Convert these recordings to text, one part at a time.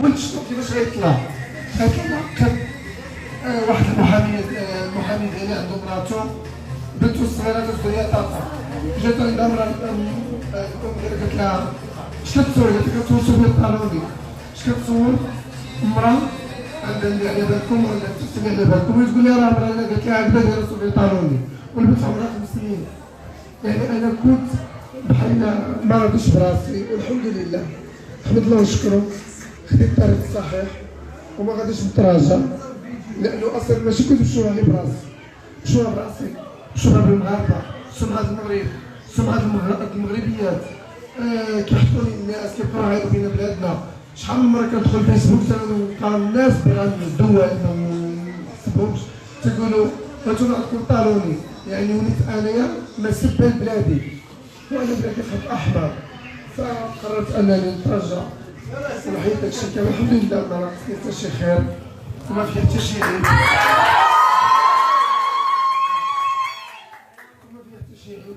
ولد شنو كيفاش غيطلع كان واحد المحامي ديالي عنده مراتو بنته الصغيره تزوج هي طاقه جات عندها مرا قالت لها اش كتصور؟ قالت لها كتصور في الطالوني اش كتصور؟ مرا عندها على بالكم ولا تسمع على بالكم تقول لي راه مرا قالت لها عجبها دايره في الطالوني والبنت عمرها 5 سنين يعني انا كنت بحال ما راضيش براسي والحمد لله نحمد الله ونشكره خديت الطريق الصحيح وما غاديش نتراجع لانه اصلا ماشي كنت مشروع لي براسي مشروع براسي مشروع بالمغاربه سمعه المغرب سمعه المغربيات كيحطوني الناس كيبقاو يعيطوا بين بلادنا شحال من مره كندخل فيسبوك تلقى الناس بغا الدول ما نسبهمش تيقولوا انتم عندكم طالوني يعني وليت انايا ما سب بلادي وانا بلادي خط احمر فقررت انني نترجع ونحيد داكشي كامل الحمد لله ما ناقصني حتى شي خير وما فيه حتى شي عيب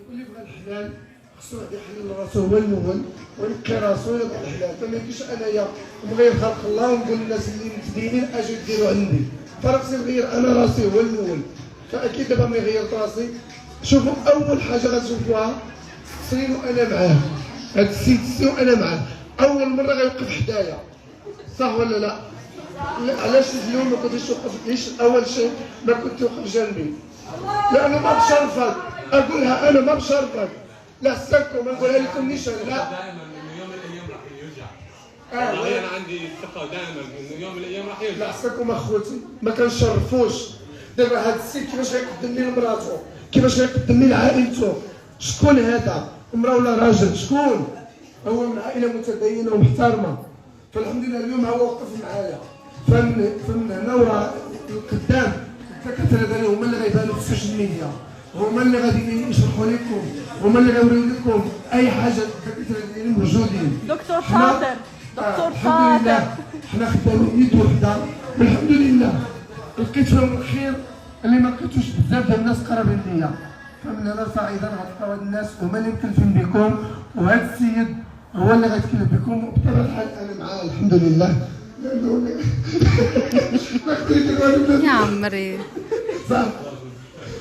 واللي بغى الحلال خصو غادي يحلل راسو هو الاول وينقي راسو يبغى الحلال فما يمكنش انايا نغير خلق الله ونقول للناس اللي متدينين اجوا ديروا عندي فراه خصني نغير انا راسي هو الاول فاكيد دابا ملي غيرت راسي شوفوا اول حاجه غتشوفوها سنين وانا معاه هاد السيد سنين وانا معاه اول مره غيوقف حدايا صح ولا لا؟ علاش اليوم ما كنتش توقف ليش اول شيء ما كنت توقف جنبي لانه ما بشرفك اقولها انا ما بشرفك لا حسنكم ما نقولها لكم نيشان لا دائما انه يوم من الايام راح يرجع والله انا عندي ثقه دائما انه يوم من الايام راح يرجع لا حسنكم اخوتي ما كنشرفوش دابا هذا السيد كيفاش غيقدم لي لمراته كيفاش غيقدم لي لعائلته شكون هذا امراه ولا راجل شكون هو من عائله متدينه ومحترمه فالحمد لله اليوم هو وقف معايا فمن هنا وراه القدام الدكاتره ديالي هما اللي غيبانوا في السوشيال ميديا هما اللي غادي يشرحوا لكم هما اللي غيوريو لكم اي حاجه الدكاتره ديالي موجودين دكتور خاطر دكتور الحمد لله حنا خدامين يد وحده والحمد لله لقيت فيهم الخير اللي ما لقيتوش بزاف ديال الناس قرابين ليا فمن هنا صاعدا غتلقاو هاد الناس هما اللي مكلفين بكم وهذا السيد هو اللي غيتكلف بكم وبطبيعه الحال انا معاه الحمد لله يا عمري صح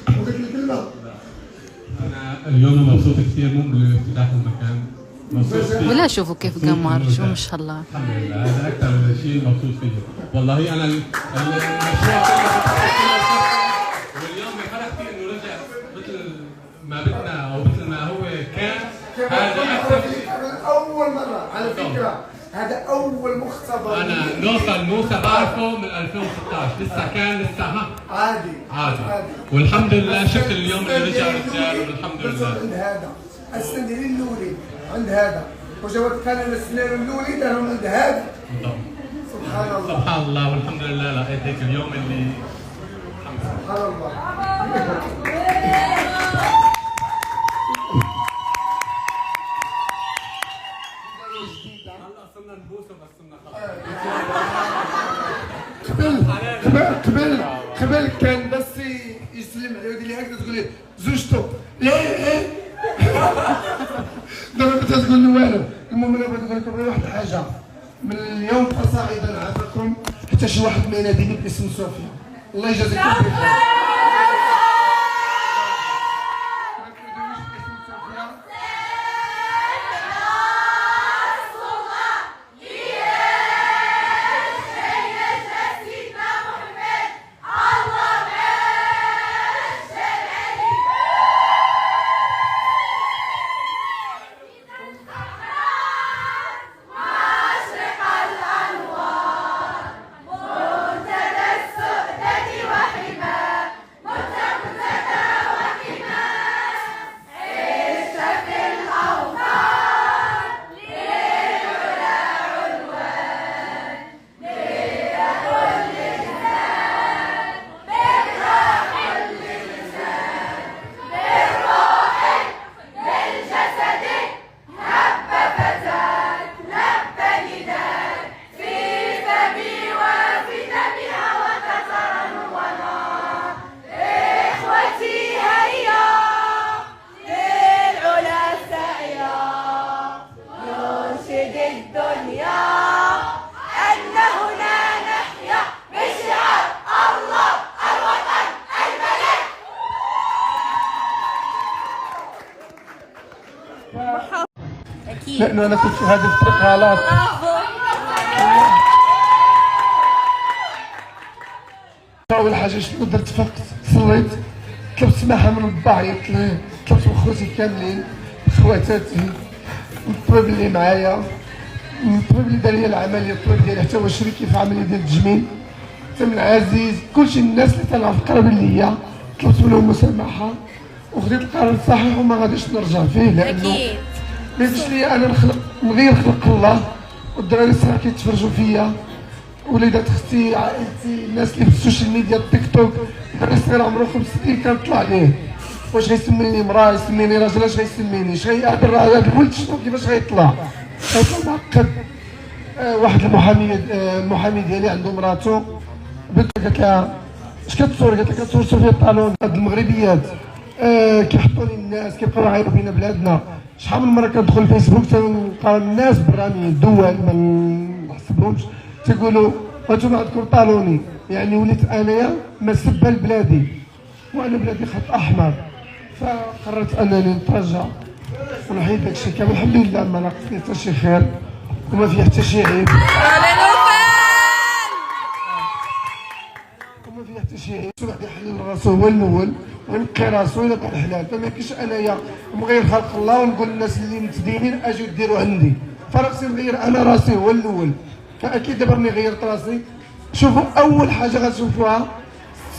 وقلت الكلمه انا اليوم مبسوط كثير مو بافتتاح المكان مبسوط فيه ولا شوفوا كيف قمر شو ما شاء الله الحمد لله هذا اكثر شيء مبسوط فيه والله انا المشروع واليوم بفرح فيه انه رجع مثل ما بدنا او مثل ما هو كان هذا اكثر شيء اول مره على فكره هذا اول مختبر انا نوصل موسى بعرفه من 2016 لسه ها عادي والحمد لله شفت اليوم اللي رجع رجال والحمد لله عند هذا السنه ديالي الاولى عند هذا وجاوبت كان انا السنه الاولى دارهم عند هذا سبحان الله سبحان الله والحمد لله لقيت هيك اليوم اللي سبحان الله قبل كان بس يسلم عليه ويدير لي هكذا تقول لي زوجته لا دابا ما تقول له والو المهم انا بغيت نقول لكم واحد الحاجه من اليوم فصاعدا عافاكم حتى شي واحد ما يناديني باسم صوفيا الله يجازيكم بخير لانه انا كنت في هذه الطريق غلط. اول حاجه شنو درت؟ فقت صليت، طلبت سماحه من الله، عيطت له، طلبت من خوتي كاملين، خواتاتي، الطبيب اللي معايا، الطبيب اللي دار لي العمليه، الطبيب ديالي حتى هو شريكي في عمليه ديال التجميل، تم العزيز، كلشي الناس اللي تنعرف قرابين ليا، طلبت منهم مسامحه وخديت القرار الصحيح وما غاديش نرجع فيه، لانه ما يجيش ليا انا نغير خلق الله والدراري الصغار كيتفرجوا فيا، وليدات اختي، عائلتي، الناس اللي في السوشيال ميديا، التيك توك، الدراري الصغير عمره 5 سنين كنطلع ليه، واش غيسميني امراه، يسميني راجل، اش غيسميني؟ هذا الولد شنو كيفاش غيطلع؟ غيطلع معقد. واحد المحامي ديالي عنده مراتو، قالت لها اش كتصور؟ قالت لها كتصور فيا الطالون. هاد المغربيات كيحطوا لي الناس كيبقاو يعايروا فينا بلادنا. شحال من مره كندخل الفيسبوك تلقى الناس براني الدول ما نحسبهمش تيقولوا وانتم عندكم طالوني، يعني وليت انايا مسبه لبلادي وانا بلادي خط احمر. فقررت انني نتراجع ونحيد داك الشيء كامل. الحمد لله ما ناقصني حتى شي خير وما فيه حتى شي عيب، وما فيه حتى شي عيب. واحد يحلل راسو هو الاول وينقي راسو الى بعد الحلال. فما كاينش انايا مغير خلق الله ونقول للناس اللي متدينين اجيو ديروا عندي، فرقسي نغير انا راسي هو الاول. فاكيد دابا راني غيرت راسي. شوفوا اول حاجه غتشوفوها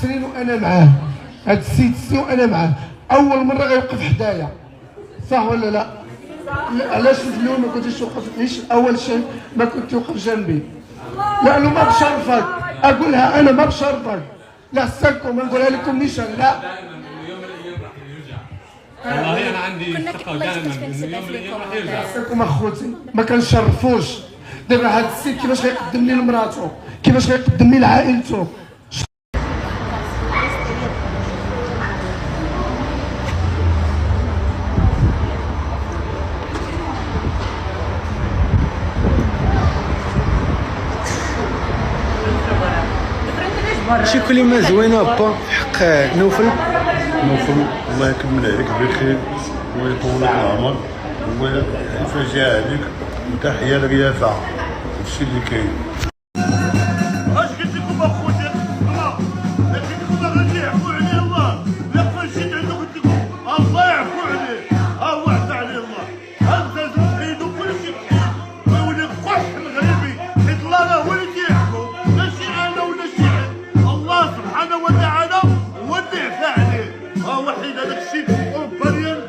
سنين وانا معاه، هاد السيد سنين وانا معاه، اول مره غيوقف حدايا، صح ولا لا؟ علاش اليوم ما كنتيش توقف؟ ليش اول شيء ما كنت توقف جنبي؟ لانه ما بشرفك، اقولها انا ما بشرفك، لا حسنكم ما نقولها لكم نيشان، لا يوم من الايام راح يرجع. والله انا عندي ثقه دائما انه يوم من الايام راح يرجع. حسنكم اخوتي ما كنشرفوش. دابا هاد السيد كيفاش غيقدم لي لمراتو، كيفاش غيقدم لي لعائلته. شي كلمة زوينة با في حق نوفل. الله يكمل عليك بخير ويطول لك العمر ويفرجها عليك، وتحية للرياسة هادشي اللي كاين. اش قلت لكم اخوتي؟ قلت لكم غادي يعفو عليه الله، لا فشيت عنده قلت لكم الله يعفو عليه، ها هو عفى عليه الله، هزاز بحيدو كلشي بحيد ويولي قح مغربي، حيت الله راه هو اللي كيعفو، ماشي انا ولا شي حد، الله سبحانه وتعالى هو اللي عفى عليه، ها هو حيد هذاك الشيء اوروبانيان.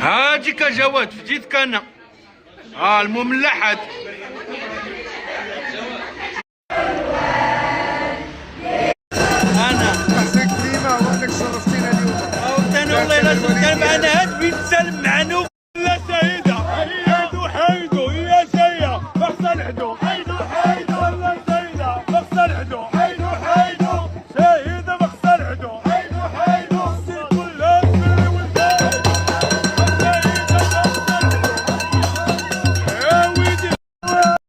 هاجيك جواد في جيتك انا المملحة